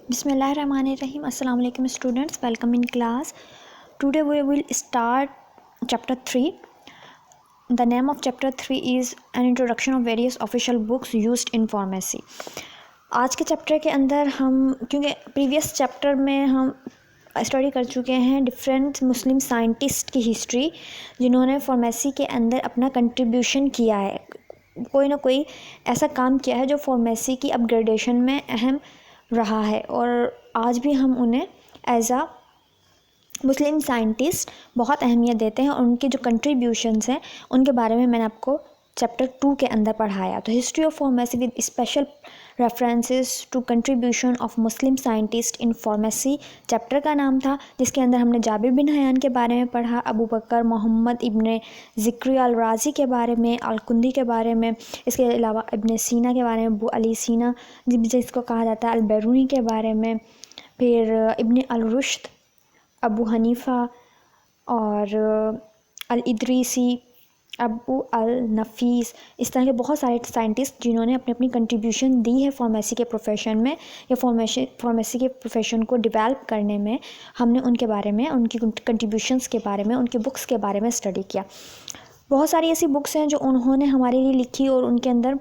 Bismillahirrahmanirrahim. Assalamu alaikum students. Welcome in class. Today we will start chapter 3. The name of chapter 3 is an introduction of various official books used in pharmacy. आज के chapter के अंदर हम क्योंकि previous chapter में हम study कर चुके हैं डिफरेंट मुस्लिम साइंटिस्ट की हिस्ट्री जिन्होंने फार्मेसी के अंदर अपना कंट्रीब्यूशन किया है, कोई ना कोई ऐसा काम किया है जो फार्मेसी की अपग्रेडेशन में अहम रहा है और आज भी हम उन्हें एज आ मुस्लिम साइंटिस्ट बहुत अहमियत देते हैं और उनके जो कंट्रीब्यूशंस हैं उनके बारे में मैंने आपको चैप्टर 2 के अंदर पढ़ाया। तो history of pharmacy with special references to contribution of Muslim scientist in pharmacy chapter का नाम था, जिसके अंदर हमने जाबिर बिन हयान के बारे में पढ़ा, अबू बकर मोहम्मद इब्ने ज़िक्री अल राज़ी के बारे में, अल-कुंदी के बारे में, इसके अलावा इब्ने सीना के बारे में, अबू अली सीना जिसको कहा जाता है, अल-बैरूनी के बारे में, फिर इब्ने अल-रुश्द, अबू हनीफ़ा और अल-इदरीसी, अबू अल-नफ़ीस, इस तरह के बहुत सारे साइंटिस्ट जिन्होंने अपनी अपनी कंट्रीब्यूशन दी है फार्मेसी के प्रोफेशन में या फार्मेसी के प्रोफेशन को डेवलप करने में। हमने उनके बारे में, उनकी कंट्रीब्यूशंस के बारे में, उनकी बुक्स के बारे में स्टडी किया। बहुत सारी ऐसी बुक्स हैं जो उन्होंने हमारे लिए लिखी और उनके अंदर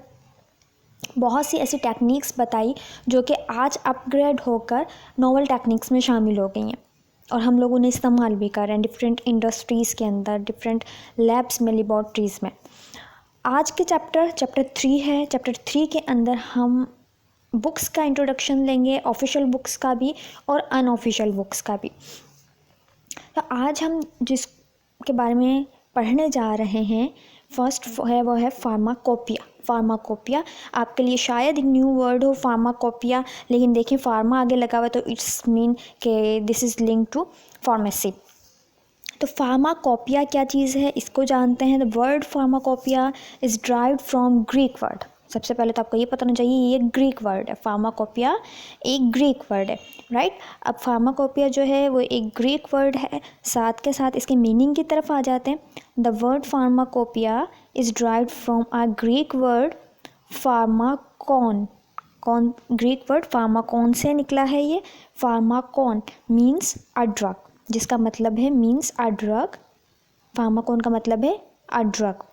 बहुत सी ऐसी टेक्निक्स बताई जो कि आज अपग्रेड होकर नोवल टेक्निक्स में शामिल हो गई हैं और हम लोग उन्हें इस्तेमाल भी कर रहे हैं डिफरेंट इंडस्ट्रीज़ के अंदर, डिफरेंट लैब्स में, लेबॉर्ट्रीज़ में। आज के चैप्टर 3 है। चैप्टर 3 के अंदर हम बुक्स का इंट्रोडक्शन लेंगे, ऑफिशियल बुक्स का भी और अनऑफिशियल बुक्स का भी। तो आज हम जिसके बारे में पढ़ने जा रहे हैं फर्स्ट है वो है फार्माकोपिया। फार्माकोपिया आपके लिए शायद एक न्यू वर्ड हो फार्माकोपिया, लेकिन देखिए फार्मा आगे लगा हुआ तो इट्स मीन के this is link to pharmacy. तो फार्माकोपिया क्या चीज़ है इसको जानते हैं। The word pharmacopoeia is derived from Greek word. सबसे पहले तो आपको ये पता होना चाहिए ये ग्रीक वर्ड है। फार्माकोपिया एक ग्रीक वर्ड है, राइट। अब फार्माकोपिया जो है वो एक ग्रीक वर्ड है, साथ के साथ इसके मीनिंग की तरफ आ जाते हैं। The word pharmacopoeia is derived from a Greek word pharmakon. कौन ग्रीक वर्ड फार्माकॉन से निकला है ये। फार्माकॉन मीन्स अ ड्रग, जिसका मतलब है मीन्स अ ड्रग। फार्माकॉन का मतलब है अ ड्रग।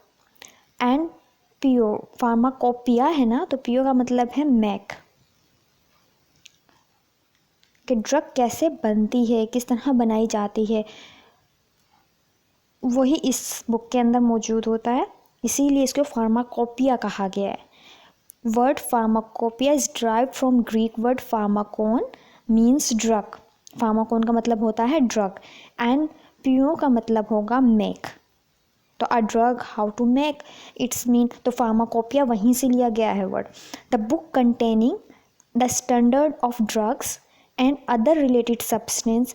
एंड पियो फार्माकोपिया है ना, तो पियो का मतलब है मेक, कि ड्रग कैसे बनती है, किस तरह बनाई जाती है, वही इस बुक के अंदर मौजूद होता है, इसीलिए इसको फार्माकोपिया कहा गया है। Word pharmacopoeia is derived from Greek word pharmakon means drug. Pharmakon का मतलब होता है ड्रग एंड पियो का मतलब होगा मेक। तो a drug how to make it's mean, तो फार्माकोपिया वहीं से लिया गया है word. The book containing the standard of drugs and other related substance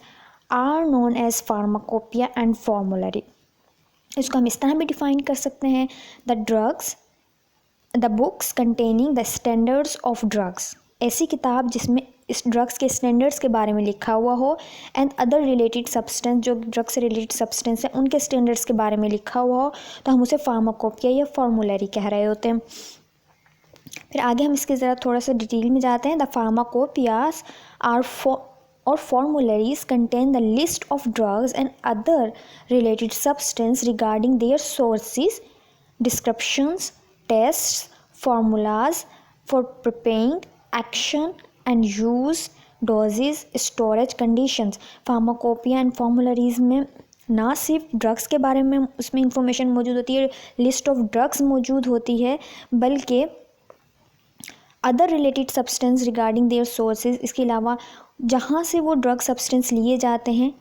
are known as pharmacopoeia and formulary. इसको हम इस तरह भी डिफाइन कर सकते हैं, the books containing the standards of drugs, ऐसी किताब जिसमें इस ड्रग्स के स्टैंडर्ड्स के बारे में लिखा हुआ हो, एंड अदर रिलेटेड सब्सटेंस, जो ड्रग्स से रिलेटेड सब्सटेंस है उनके स्टैंडर्ड्स के बारे में लिखा हुआ हो, तो हम उसे फार्माकोपिया या फॉर्मूलरी कह रहे होते हैं। फिर आगे हम इसके ज़रा थोड़ा सा डिटेल में जाते हैं। The pharmacopoeias are or formularies contain the list of drugs and other related substance regarding their sources, descriptions, tests, formulas for preparing, action and use, doses, storage conditions। Pharmacopoeia and formularies में ना सिर्फ drugs के बारे में उसमें information मौजूद होती है, लिस्ट ऑफ ड्रग्स मौजूद होती है, बल्कि other related substance regarding there sources, इसके अलावा जहाँ से वो ड्रग सब्सटेंस लिए जाते हैं,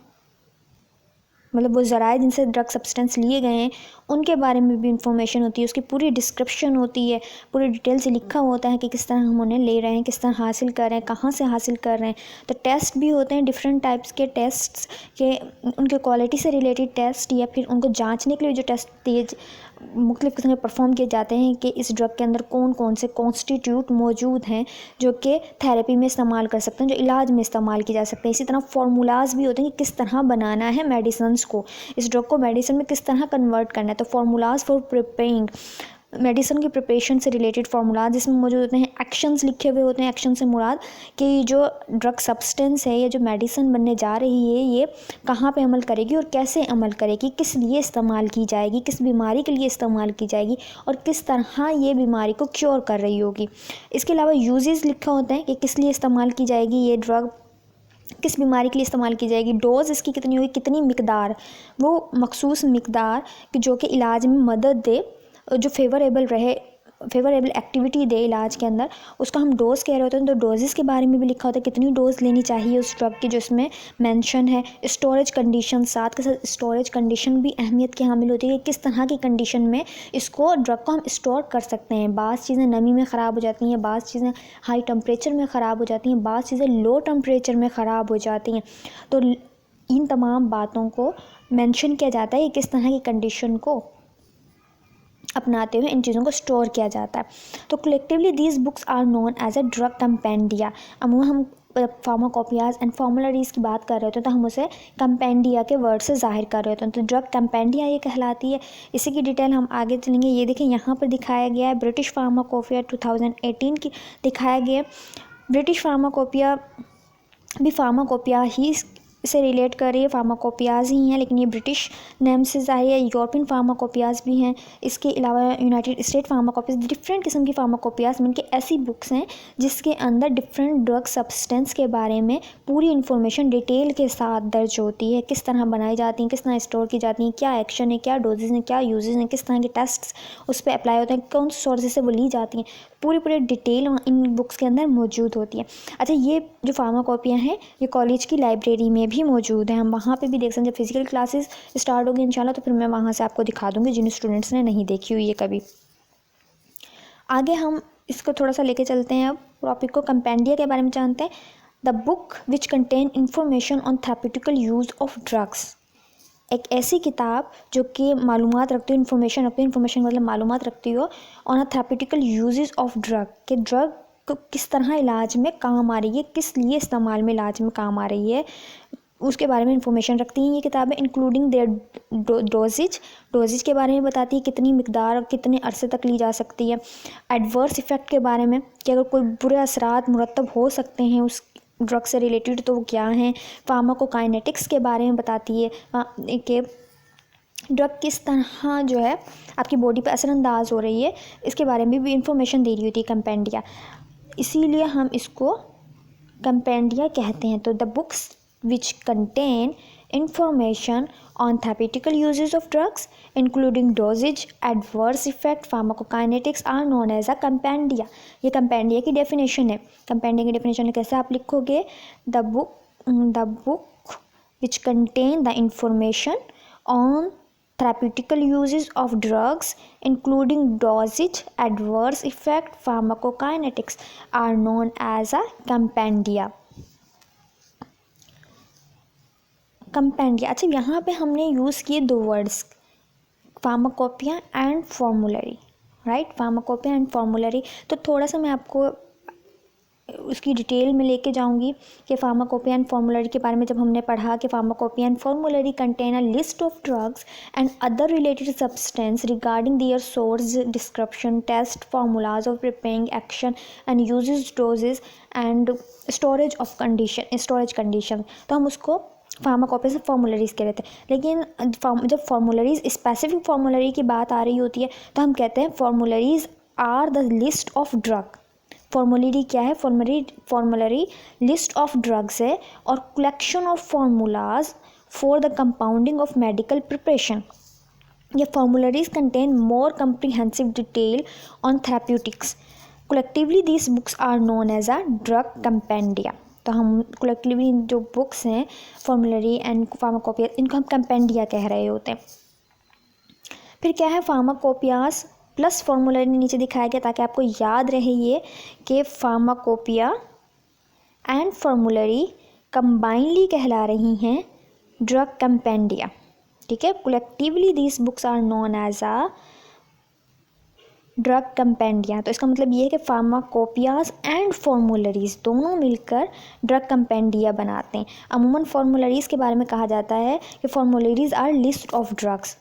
मतलब वो ज़राए जिनसे ड्रग सब्सटेंस लिए गए हैं उनके बारे में भी इंफॉर्मेशन होती है, उसकी पूरी डिस्क्रिप्शन होती है, पूरी डिटेल से लिखा होता है कि किस तरह हम उन्हें ले रहे हैं, किस तरह हासिल कर रहे हैं, कहाँ से हासिल कर रहे हैं। तो टेस्ट भी होते हैं, डिफरेंट टाइप्स के टेस्ट्स के, उनके क्वालिटी से रिलेटेड टेस्ट या फिर उनको जांचने के लिए जो टेस्ट दिए मुख्तलिफ़ किस्म के परफॉर्म किए जाते हैं कि इस ड्रग के अंदर कौन कौन से कॉन्स्टिट्यूट मौजूद हैं जो कि थेरेपी में इस्तेमाल कर सकते हैं, जो इलाज में इस्तेमाल किए जा सकते हैं। इसी तरह फार्मूलाज भी होते हैं कि किस तरह बनाना है मेडिसिन को, इस ड्रग को मेडिसिन में किस तरह कन्वर्ट करना है। तो फार्मूलाज फॉर प्रिपेयरिंग मेडिसिन की प्रिपरेशन से रिलेटेड फार्मूला जिसमें मौजूद होते हैं, एक्शंस लिखे हुए होते हैं। एक्शन से मुराद कि जो ड्रग सब्सटेंस है या जो मेडिसिन बनने जा रही है ये कहाँ पे अमल करेगी और कैसे अमल करेगी, किस लिए इस्तेमाल की जाएगी, किस बीमारी के लिए इस्तेमाल की जाएगी और किस तरह ये बीमारी को क्योर कर रही होगी। इसके अलावा यूजेस लिखे होते हैं कि किस लिए इस्तेमाल की जाएगी ये ड्रग, किस बीमारी के लिए इस्तेमाल की जाएगी, डोज इसकी कितनी होगी, कितनी मिकदार, वो मखसूस मिकदार कि जो कि इलाज में मदद दे, जो फेवरेबल एक्टिविटी दे इलाज के अंदर, उसका हम डोज कह रहे होते हैं। तो डोजेस के बारे में भी लिखा होता है कितनी डोज लेनी चाहिए उस ड्रग की, जो इसमें मेंशन है। स्टोरेज कंडीशन, साथ के साथ स्टोरेज कंडीशन भी अहमियत की हामिल होती है कि किस तरह की कंडीशन में इसको ड्रग को हम स्टोर कर सकते हैं। बाज़ चीज़ें नमी में ख़राब हो जाती हैं, बाज़ चीज़ें हाई टेम्परेचर में ख़राब हो जाती हैं, बाज़ चीज़ें लो टेम्परेचर में ख़राब हो जाती हैं। तो इन तमाम बातों को मेंशन किया जाता है कि किस तरह की कंडीशन को अपनाते हुए इन चीज़ों को स्टोर किया जाता है। तो collectively these books are known as a drug compendia. अमूमन हम फार्माकोपियाज एंड फॉर्मुलरीज की बात कर रहे होते हैं तो हम उसे कंपेंडिया के वर्ड से जाहिर कर रहे होते हैं। तो ड्रग कंपेंडिया ये कहलाती है। इसी की डिटेल हम आगे चलेंगे। ये देखें यहाँ पर दिखाया गया है ब्रिटिश फार्माकोपिया 2018 की दिखाया गया। ब्रिटिश फार्माकोपिया भी फार्माकोपिया ही से रिलेट कर रही है, फार्माकोपियाज ही हैं, लेकिन ये ब्रिटिश नेम से जाहिर है। यूरोपियन फार्माकोपियाज भी हैं। इसके अलावा यूनाइटेड स्टेट फार्माकोपियाज, डिफरेंट किस्म की फार्माकोपियाज में ऐसी बुक्स हैं जिसके अंदर डिफरेंट ड्रग सब्सटेंस के बारे में पूरी इन्फॉर्मेशन डिटेल के साथ दर्ज होती है। किस तरह बनाई जाती हैं, किस तरह स्टोर की जाती हैं, क्या एक्शन है, क्या डोजेज हैं, क्या यूजेज हैं, किस तरह के टेस्ट्स उस पर अप्लाई होते हैं, कौन से सोर्सेज से वो ली जाती हैं, पूरी डिटेल इन बुक्स के अंदर मौजूद होती है। अच्छा, ये जो फार्माकोपियाँ हैं ये कॉलेज की लाइब्रेरी में भी मौजूद है। हम वहाँ पे भी देख सकते हैं। जब फिजिकल क्लासेस स्टार्ट होगी इंशाल्लाह तो फिर मैं वहाँ से आपको दिखा दूँगी जिन स्टूडेंट्स ने नहीं देखी हुई है कभी। आगे हम इसको थोड़ा सा लेके चलते हैं। अब टॉपिक को कंपेंडिया के बारे में जानते हैं। The book which contain information on therapeutical use of drugs. एक ऐसी किताब जो कि मालूमात रखती हो, इन्फॉर्मेशन रखती हो, इन्फॉर्मेशन मतलब मालूमात रखती हो on a therapeutical uses of drug, कि ड्रग किस तरह इलाज में काम आ रही है, किस लिए इस्तेमाल में इलाज में काम आ रही है, उसके बारे में इंफॉर्मेशन रखती हैं ये किताबें। इंक्लूडिंग देयर डोजेज के बारे में बताती है, कितनी मिकदार और कितने अरसे तक ली जा सकती है। एडवर्स इफ़ेक्ट के बारे में कि अगर कोई बुरे असरात मुरतब हो सकते हैं उस ड्रग से रिलेटेड तो वो क्या हैं। फार्माकोकाइनेटिक्स के बारे में बताती है कि ड्रग किस तरह जो है आपकी बॉडी पर असरअंदाज हो रही है, इसके बारे में भी इंफॉर्मेशन दे रही होती है कंपेंडिया। इसीलिए हम इसको कंपेंडिया कहते हैं। तो the books which contain information on therapeutical uses of drugs including dosage, adverse effect, pharmacokinetics are known as a compendia। ये compendia की definition है। compendia की definition कैसे आप लिखोगे? the book which contain the information on therapeutical uses of drugs including dosage, adverse effect, pharmacokinetics are known as a compendia। Compendia. अच्छा, यहाँ पे हमने यूज़ किए दो words, pharmacopoeia and formulary, right. Pharmacopoeia and formulary. तो थोड़ा सा मैं आपको उसकी डिटेल में लेके जाऊंगी कि फार्माकोपिया एंड फॉर्मुलरी के बारे में। जब हमने पढ़ा कि pharmacopoeia and formulary contain a list of drugs and other related substance regarding their source, description, test, formulas of preparing, action and uses, dosages and storage condition. तो हम उसको फार्माकोपिया से फॉर्मुलरीज कह रहे थे। लेकिन जब फॉर्मुलरीज, स्पेसिफिक फॉर्मुलरी की बात आ रही होती है तो हम कहते हैं formularies are the list of drug. Formulary क्या है? फॉर्मुलरी लिस्ट ऑफ ड्रग्स है और collection of formulas for the compounding of medical preparation. ये formularies contain more comprehensive detail on therapeutics. Collectively these books are known as a drug compendia. तो हम collectively जो books हैं formulary and pharmacopoeia, इनको हम compendia कह रहे होते हैं। फिर क्या है? फार्माकोपियाज प्लस फॉर्मुलरी नीचे दिखाया गया ताकि आपको याद रहे ये कि फार्माकोपिया एंड फॉर्मुलरी कंबाइनली कहला रही हैं ड्रग कंपेंडिया। ठीक है, collectively these books are known as a drug compendia. तो इसका मतलब ये है कि फार्माकोपियाज एंड फॉर्मुलरीज दोनों मिलकर ड्रग कंपेंडिया बनाते हैं। अमूमन फॉर्मुलरीज के बारे में कहा जाता है कि फॉर्मुलरीज आर लिस्ट ऑफ ड्रग्स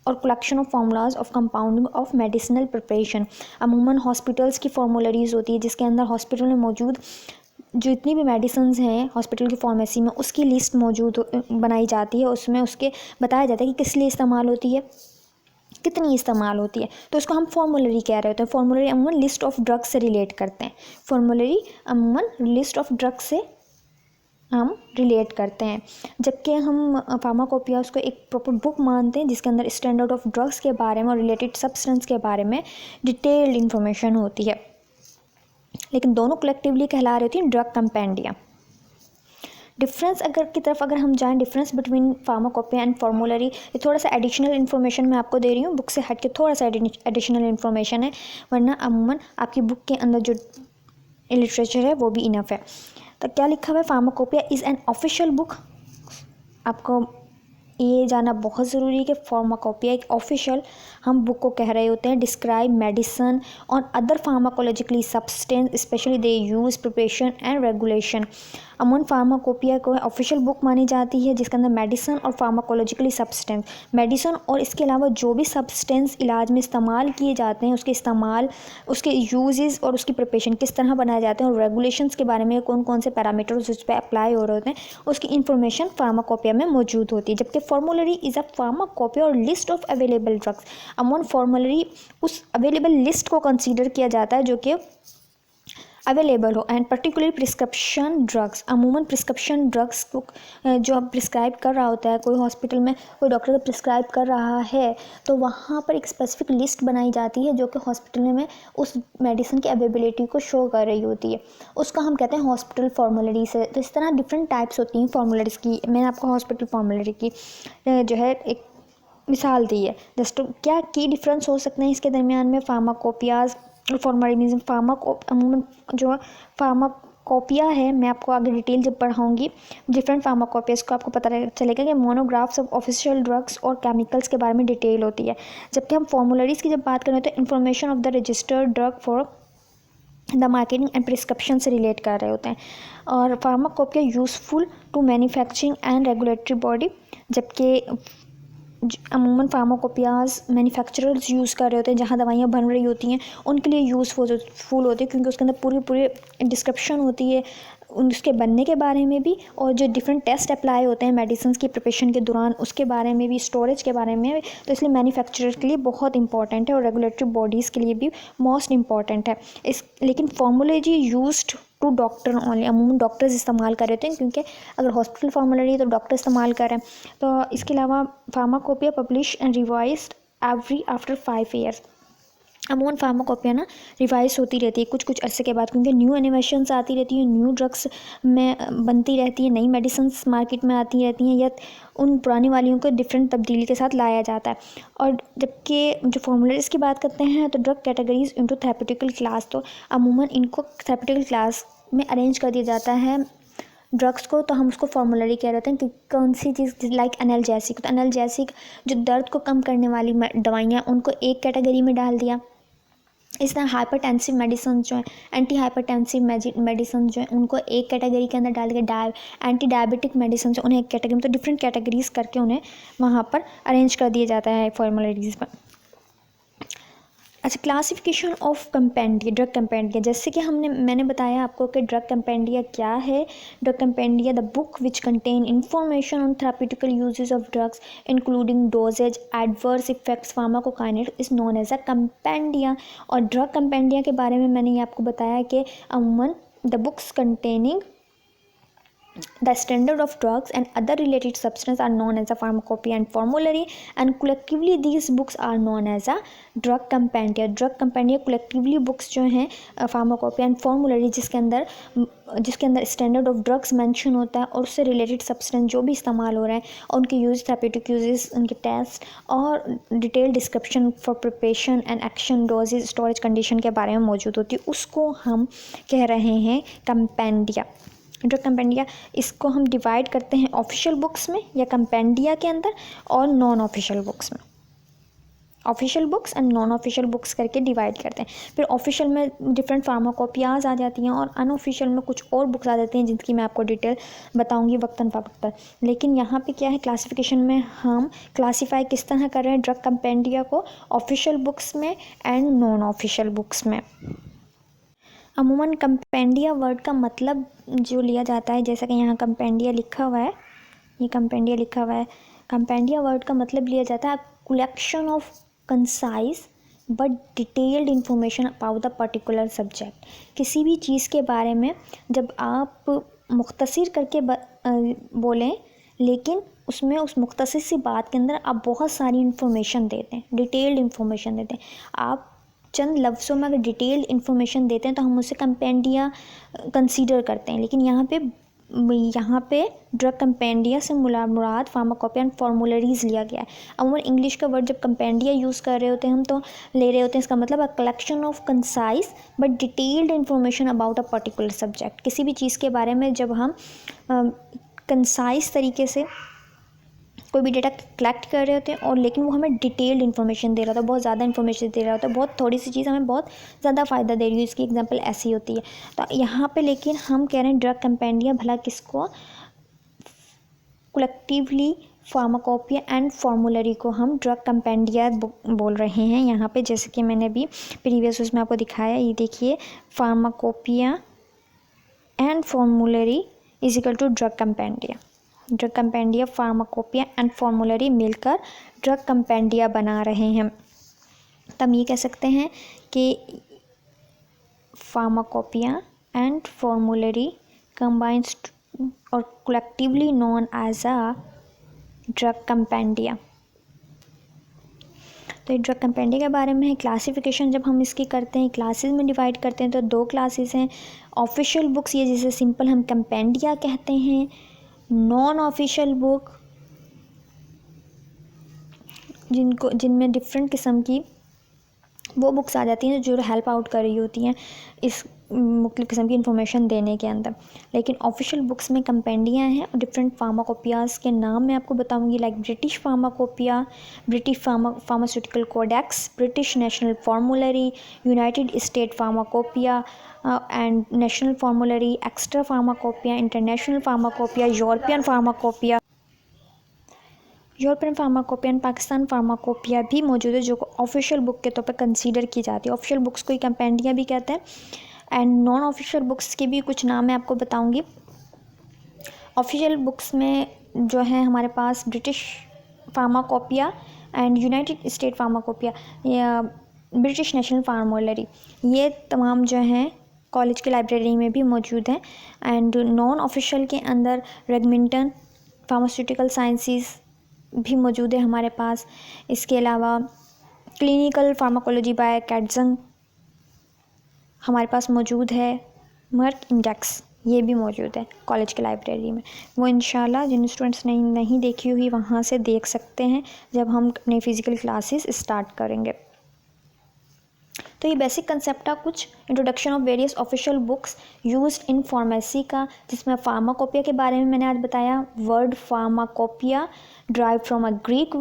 और collection of formulas of compounding of medicinal preparation. अमूमन हॉस्पिटल्स की फॉर्मूलरीज होती है जिसके अंदर हॉस्पिटल में मौजूद जितनी भी मेडिसिन्स हैं हॉस्पिटल की फार्मेसी में उसकी लिस्ट मौजूद बनाई जाती है। उसमें उसके बताया जाता है कि किस लिए इस्तेमाल होती है, कितनी इस्तेमाल होती है, तो उसको हम फॉर्मूलरी कह रहे होते हैं। फॉर्मूलरी अमूमन लिस्ट ऑफ ड्रग्स से रिलेट करते हैं। फॉर्मूलरी अमूमन लिस्ट ऑफ ड्रग्स से हम रिलेट करते हैं, जबकि हम फार्माकोपिया उसको एक प्रॉपर बुक मानते हैं जिसके अंदर स्टैंडर्ड ऑफ ड्रग्स के बारे में और रिलेटेड सब्सटेंस के बारे में डिटेल्ड इन्फॉर्मेशन होती है। लेकिन दोनों कलेक्टिवली कहला रही होती हैं ड्रग कंपेंडिया। डिफरेंस अगर हम जाएं, difference between pharmacopoeia and formulary, ये थोड़ा सा एडिशनल इन्फॉर्मेशन मैं आपको दे रही हूँ, बुक से हट के थोड़ा सा एडिशनल इन्फॉर्मेशन है, वरना अमूमन आपकी बुक के अंदर जो लिटरेचर है वो भी इनफ है। तो क्या लिखा हुआ है, pharmacopoeia is an official book. आपको ये जानना बहुत ज़रूरी है कि फार्माकोपिया एक ऑफिशियल हम बुक को कह रहे होते हैं। डिस्क्राइब मेडिसन और other pharmacologically substance specially they use preparation and regulation. अमूमन फार्माकोपिया को ऑफिशियल बुक मानी जाती है जिसके अंदर मेडिसन और फार्माकोलॉजिकली सब्सटेंस, मेडिसन और इसके अलावा जो भी सब्सटेंस इलाज में इस्तेमाल किए जाते हैं उसके इस्तेमाल, उसके यूजेस और उसकी प्रिपरेशन किस तरह बनाए जाते हैं और रेगुलेशंस के बारे में कौन कौन से पैरामीटर्स उस पर अप्लाई हो रहे होते हैं उसकी इन्फॉर्मेशन फार्माकोपिया में मौजूद होती है। जबकि फॉर्मूलरी इज़ अ फार्माकोपिया और लिस्ट ऑफ अवेलेबल ड्रग्स। अमूमन फॉर्मूलरी उस अवेलेबल लिस्ट को कंसीडर किया जाता है जो कि अवेलेबल हो, एंड पर्टिकुलरली प्रिस्क्रिप्शन ड्रग्स। अमूमन प्रिस्क्रिप्शन ड्रग्स को जो अब प्रिस्क्राइब कर रहा होता है, कोई हॉस्पिटल में कोई डॉक्टर को प्रिस्क्राइब कर रहा है तो वहाँ पर एक स्पेसिफिक लिस्ट बनाई जाती है जो कि हॉस्पिटल में उस मेडिसिन की अवेलेबिलिटी को शो कर रही होती है, उसका हम कहते हैं हॉस्पिटल फॉर्मूलरी से। तो इस तरह डिफरेंट टाइप्स होती हैं फॉर्मूलरीज की। मैंने आपको हॉस्पिटल फॉर्मूलरी की जो है एक मिसाल दी है। जस्ट क्या की डिफरेंस हो सकते हैं इसके दरमियान में, फार्माकोपियाज फॉर्मूलरी मीन्स अमूमन जो फार्माकोपिया है, मैं आपको आगे डिटेल जब पढ़ाऊंगी डिफरेंट फार्माकोपियाज को आपको पता चलेगा कि मोनोग्राफ्स ऑफ ऑफिशियल ड्रग्स और केमिकल्स के बारे में डिटेल होती है। जबकि हम फॉर्मूलरीज की जब बात करें तो information of the registered drug for the marketing and prescription से रिलेट कर रहे होते हैं। और pharmacopoeia useful to manufacturing and regulatory body, जबकि अमूमन फार्माकोपियाज मैन्युफैक्चरर्स यूज़ कर रहे होते हैं जहाँ दवाइयाँ बन रही होती हैं उनके लिए यूज़फुल होती है, क्योंकि उसके अंदर पूरी डिस्क्रिप्शन होती है उसके बनने के बारे में भी और जो डिफरेंट टेस्ट अप्लाई होते हैं मेडिसिन की प्रिपरेशन के दौरान उसके बारे में भी, स्टोरेज के बारे में भी। तो इसलिए मैन्युफैक्चरर के लिए बहुत इंपॉर्टेंट है और रेगुलेटरी बॉडीज़ के लिए भी मोस्ट इंपॉर्टेंट है। लेकिन formulary used to doctor only, अमूमन डॉक्टर्स इस्तेमाल कर रहे होते हैं, क्योंकि अगर हॉस्पिटल फॉर्मूलरी तो डॉक्टर इस्तेमाल कर रहे हैं। तो इसके अलावा pharmacopoeia publish and revised every after 5 years. अमूमन फार्माकोपिया ना रिवाइज होती रहती है कुछ कुछ अरसे के बाद, क्योंकि न्यू इनोवेशंस आती रहती हैं, न्यू ड्रग्स में बनती रहती है, नई मेडिसिन्स मार्केट में आती रहती हैं या उन पुरानी वालियों को डिफरेंट तब्दीली के साथ लाया जाता है। और जबकि जो फॉर्मूलरीज की बात करते हैं तो ड्रग कैटेगरीज इनटू थेरेप्यूटिकल क्लास, तो अमूमन इनको थेरेप्यूटिकल क्लास में अरेंज कर दिया जाता है ड्रग्स को, तो हम उसको फॉर्मूलरी कह रहे हैं कि कौन सी चीज़ लाइक एनाल्जेसिक, तो एनाल्जेसिक जो दर्द को कम करने वाली दवाइयाँ उनको एक कैटेगरी में डाल दिया। इस तरह हाइपरटेंसिव मेडिसिन जो है, एंटी हाइपरटेंसिव मेडिसिन जो है उनको एक कैटेगरी के अंदर डाल के एंटी डायबिटिक मेडिसिन जो उन्हें एक कैटेगरी में, तो डिफरेंट कैटेगरीज करके उन्हें वहाँ पर अरेंज कर दिया जाता है फॉर्मूलरीज पर। अच्छा, classification of compendia, drug compendia, जैसे कि मैंने बताया आपको कि ड्रग कंपेंडिया क्या है। Drug compendia the book which contain information on therapeutical uses of drugs including dosages adverse effects pharmacokinetics is known as a compendia. और ड्रग कंपेंडिया के बारे में मैंने ये आपको बताया कि अमूमन the books containing the standard of drugs and other related substances are known as a pharmacopoeia and formulary, and collectively these books are known as a drug compendia. drug compendia collectively books जो हैं pharmacopoeia and formulary जिसके अंदर standard of drugs mention होता है और उससे related substance जो भी इस्तेमाल हो रहे हैं और उनके यूज, थेरेप्यूटिक यूजेस, उनके टेस्ट और detail description for preparation and action, dosages, storage condition के बारे में मौजूद होती है, उसको हम कह रहे हैं कंपेंडिया। ड्रग कंपेंडिया इसको हम डिवाइड करते हैं ऑफिशियल बुक्स में या कंपेंडिया के अंदर और नॉन ऑफिशियल बुक्स में। Official books and non official books करके डिवाइड करते हैं। फिर ऑफिशियल में डिफरेंट फार्माकोपियाज आ जाती हैं और अनऑफिशियल में कुछ और बुक्स आ जाती हैं जिनकी मैं आपको डिटेल बताऊंगी वक्तन फ़वक्त पर। लेकिन यहाँ पे क्या है, क्लासिफिकेशन में हम क्लासीफाई किस तरह कर रहे हैं ड्रग कंपेंडिया को, ऑफिशियल बुक्स में एंड नॉन ऑफिशियल बुक्स में। अमूमन कंपेंडिया वर्ड का मतलब जो लिया जाता है, जैसा कि यहाँ कंपेंडिया लिखा हुआ है, ये कंपेंडिया लिखा हुआ है, कंपेंडिया वर्ड का मतलब लिया जाता है collection of concise but detailed information about the particular subject. किसी भी चीज़ के बारे में जब आप मुख्तसर करके बोलें, लेकिन उसमें उस मुख्तसर सी बात के अंदर आप बहुत सारी इन्फॉर्मेशन देते हैं, डिटेल्ड इन्फॉर्मेशन देते हैं। आप चंद लफ्ज़ों में अगर डिटेल्ड इन्फॉर्मेशन देते हैं तो हम उसे कंपेंडिया कंसीडर करते हैं। लेकिन यहाँ पे ड्रग कंपेंडिया से मुराद फार्माकोपिया एंड फॉर्मुलरीज लिया गया है। अमूमन इंग्लिश का वर्ड जब कंपेंडिया यूज़ कर रहे होते हैं हम तो ले रहे होते हैं इसका मतलब a collection of concise but detailed information about a particular subject. किसी भी चीज़ के बारे में जब हम कंसाइज तरीके से कोई भी डेटा कलेक्ट कर रहे होते हैं और लेकिन वो हमें डिटेल्ड इन्फॉर्मेशन दे रहा होता है, बहुत ज़्यादा इन्फॉर्मेशन दे रहा होता है, बहुत थोड़ी सी चीज़ हमें बहुत ज़्यादा फ़ायदा दे रही है, इसकी एग्जांपल ऐसी होती है। तो यहाँ पे लेकिन हम कह रहे हैं ड्रग कंपेंडिया भला किसको, कलेक्टिवली फार्माकोपिया एंड फॉर्मुलरी को हम ड्रग कंपेंडिया बोल रहे हैं यहाँ पे। जैसे कि मैंने भी प्रीवियस उसमें आपको दिखाया, ये देखिए pharmacopoeia and formulary is equal to drug compendia. Drug compendia, pharmacopoeia and formulary मिलकर ड्रग कंपेंडिया बना रहे हैं। तो हम ये कह सकते हैं कि फार्माकोपिया एंड फॉर्मुलरी कंबाइंस और collectively known as a drug compendia. तो ये ड्रग कंपेंडिया के बारे में है। क्लासिफिकेशन जब हम इसकी करते हैं, क्लासेस में डिवाइड करते हैं, तो दो क्लासेस हैं। ऑफिशियल बुक्स, ये जिसे सिंपल हम कंपेंडिया कहते हैं। नॉन ऑफिशियल बुक, जिनमें डिफरेंट किस्म की वो बुक्स आ जाती हैं जो हेल्प आउट कर रही होती हैं इस मुख्तलिफ़ किस्म की इंफॉर्मेशन देने के अंदर। लेकिन ऑफिशियल बुक्स में कंपेंडिया हैं और डिफरेंट फार्माकोपियाज के नाम मैं आपको बताऊंगी, like British pharmacopoeia, British pharmaceutical codex, British national formulary, United State pharmacopoeia and national formulary, extra pharmacopoeia, international pharmacopoeia, European pharmacopoeia and Pakistan pharmacopoeia भी मौजूद है, जो ऑफिशियल बुक के तौर पर कंसीडर की जाती है। ऑफिशियल बुक्स को ही कंपेंडिया भी कहते हैं। एंड नॉन ऑफिशियल बुक्स के भी कुछ नाम मैं आपको बताऊंगी। ऑफिशियल बुक्स में जो है हमारे पास British pharmacopoeia and United State pharmacopoeia या ब्रिटिश नेशनल फार्मुलरी, ये तमाम जो हैं कॉलेज की लाइब्रेरी में भी मौजूद हैं। एंड नॉन ऑफिशियल के अंदर रेगमिंटन फार्मास्यूटिकल साइंसेस भी मौजूद है हमारे पास। इसके अलावा क्लिनिकल फार्माकोलॉजी बाय कैटजन हमारे पास मौजूद है। मर्क इंडेक्स ये भी मौजूद है कॉलेज की लाइब्रेरी में। वो इंशाल्लाह जिन स्टूडेंट्स ने नहीं देखी हुई वहाँ से देख सकते हैं जब हम अपने फ़िज़िकल क्लासेस स्टार्ट करेंगे। तो ये बेसिक कंसेप्ट था कुछ introduction of various official books used in pharmacy का, जिसमें फार्माकोपिया के बारे में मैंने आज बताया। Word pharmacopoeia drive from a Greek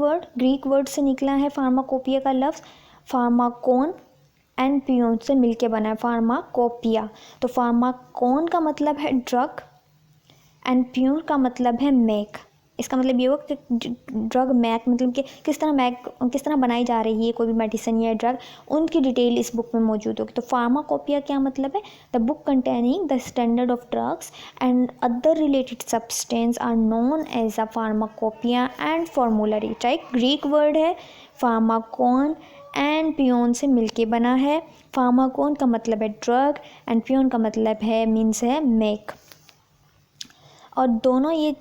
word से निकला है फार्माकोपिया का लफ्ज़। फार्माकोन एंड पियोन से मिलके बना है फार्माकोपिया। तो फार्माकोन का मतलब है ड्रग एंड पियोन का मतलब है मेक। इसका मतलब ये होगा कि ड्रग मैक मतलब कि किस तरह बनाई जा रही है कोई भी मेडिसिन या ड्रग, उनकी डिटेल इस बुक में मौजूद होगी। तो फार्माकोपिया क्या मतलब है, the book containing the standard of drugs and other related substance are known as a pharmacopoeia and formulary. चाहे ग्रीक वर्ड है, फार्माकोन एंड पियोन से मिलके बना है। फार्माकोन का मतलब है ड्रग एंड पियोन का मतलब है मीन्स है मेक। और दोनों ये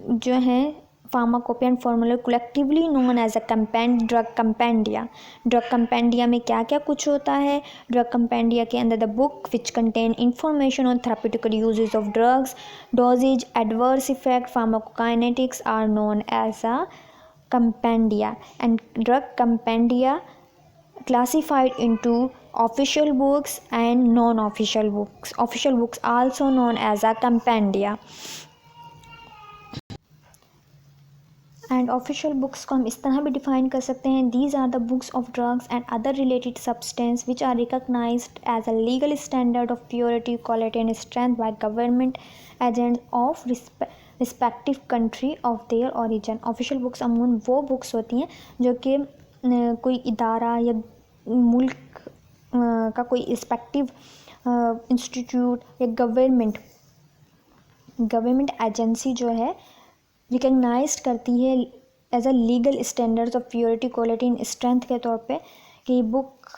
जो हैं pharmacopoeia and formulary collectively known as a drug compendia. Drug compendia में क्या क्या कुछ होता है, ड्रग कंपेंडिया के अंदर the book which contain information on therapeutical uses of drugs, dosages, adverse effect, pharmacokinetics are known as a compendia. And drug compendia classified into official books and non-official books. Official books also known as a compendia. And official books को हम इस तरह भी define कर सकते हैं, these are the books of drugs and other related substance which are recognized as a legal standard of purity, quality and strength by government agents of respective country of their origin. Official books अमूमन वो books होती हैं जो कि कोई इदारा या मुल्क का कोई रिस्पेक्टिव इंस्टीट्यूट या गवर्नमेंट एजेंसी जो है रिकग्नाइज करती है as a legal standards of purity, quality and strength के तौर पे कि बुक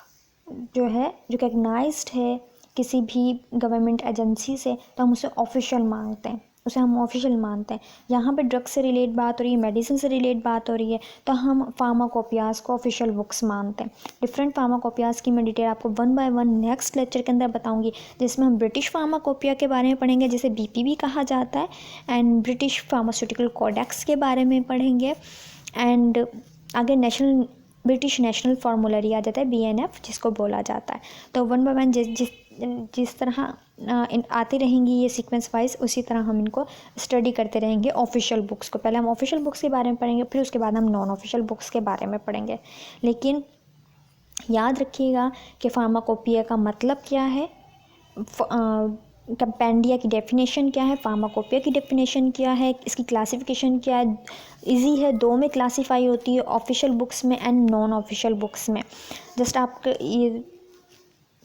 जो है रिकग्नाइज्ड है किसी भी गवर्नमेंट एजेंसी से, तो हम उसे ऑफिशियल मांगते हैं, उसे हम ऑफिशियल मानते हैं। यहाँ पे ड्रग से रिलेट बात हो रही है, मेडिसिन से रिलेट बात हो रही है, तो हम फार्माकोपियाज को ऑफिशियल बुक्स मानते हैं। डिफरेंट फार्माकोपियाज की मैं डिटेल आपको one by one next lecture के अंदर बताऊंगी, जिसमें हम ब्रिटिश फार्माकोपिया के बारे में पढ़ेंगे, जिसे बीपीवी कहा जाता है, एंड ब्रिटिश फार्मास्यूटिकल कोडेक्स के बारे में पढ़ेंगे, एंड आगे ब्रिटिश नेशनल फार्मूलरी आ जाता है, BNF जिसको बोला जाता है। तो वन बाय वन जिस तरह आती रहेंगी ये सीक्वेंस वाइज, उसी तरह हम इनको स्टडी करते रहेंगे ऑफिशियल बुक्स को। पहले हम ऑफिशियल बुक्स के बारे में पढ़ेंगे, फिर उसके बाद हम नॉन ऑफिशियल बुक्स के बारे में पढ़ेंगे। लेकिन याद रखिएगा कि फार्माकोपिया का मतलब क्या है, कंपेंडिया की डेफिनेशन क्या है, फार्माकोपिया की डेफिनेशन क्या है, इसकी क्लासिफिकेशन क्या है। इजी है, दो में क्लासीफाई होती है, ऑफिशियल बुक्स में एंड नॉन ऑफिशियल बुक्स में। जस्ट आपका ये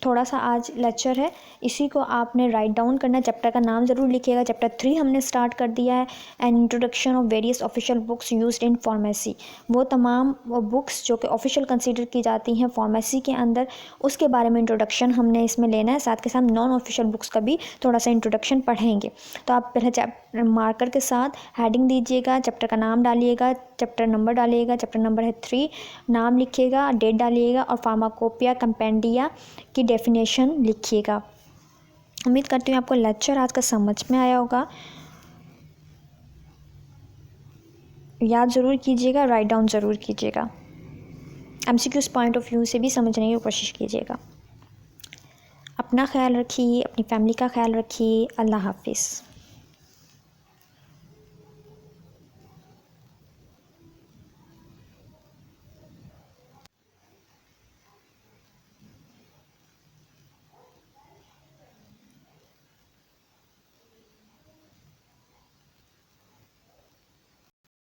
थोड़ा सा आज लेक्चर है, इसी को आपने राइट डाउन करना है। चैप्टर का नाम ज़रूर लिखिएगा, चैप्टर 3 हमने स्टार्ट कर दिया है, and introduction of various official books used in pharmacy. वो तमाम बुक्स जो कि ऑफिशियल कंसीडर की जाती हैं फार्मेसी के अंदर, उसके बारे में इंट्रोडक्शन हमने इसमें लेना है। साथ के साथ नॉन ऑफिशियल बुक्स का भी थोड़ा सा इंट्रोडक्शन पढ़ेंगे। तो आप पहले मार्कर के साथ हेडिंग दीजिएगा, चैप्टर का नाम डालिएगा, चैप्टर नंबर डालिएगा, चैप्टर नंबर है 3, नाम लिखिएगा, डेट डालिएगा, और फार्माकोपिया कंपेंडिया की डेफिनेशन लिखिएगा। उम्मीद करती हूँ आपको लेक्चर आज का समझ में आया होगा। याद ज़रूर कीजिएगा, राइट डाउन ज़रूर कीजिएगा, MCQs पॉइंट ऑफ व्यू से भी समझने की कोशिश कीजिएगा। अपना ख्याल रखिए, अपनी फैमिली का ख्याल रखिए। अल्लाह हाफिज़।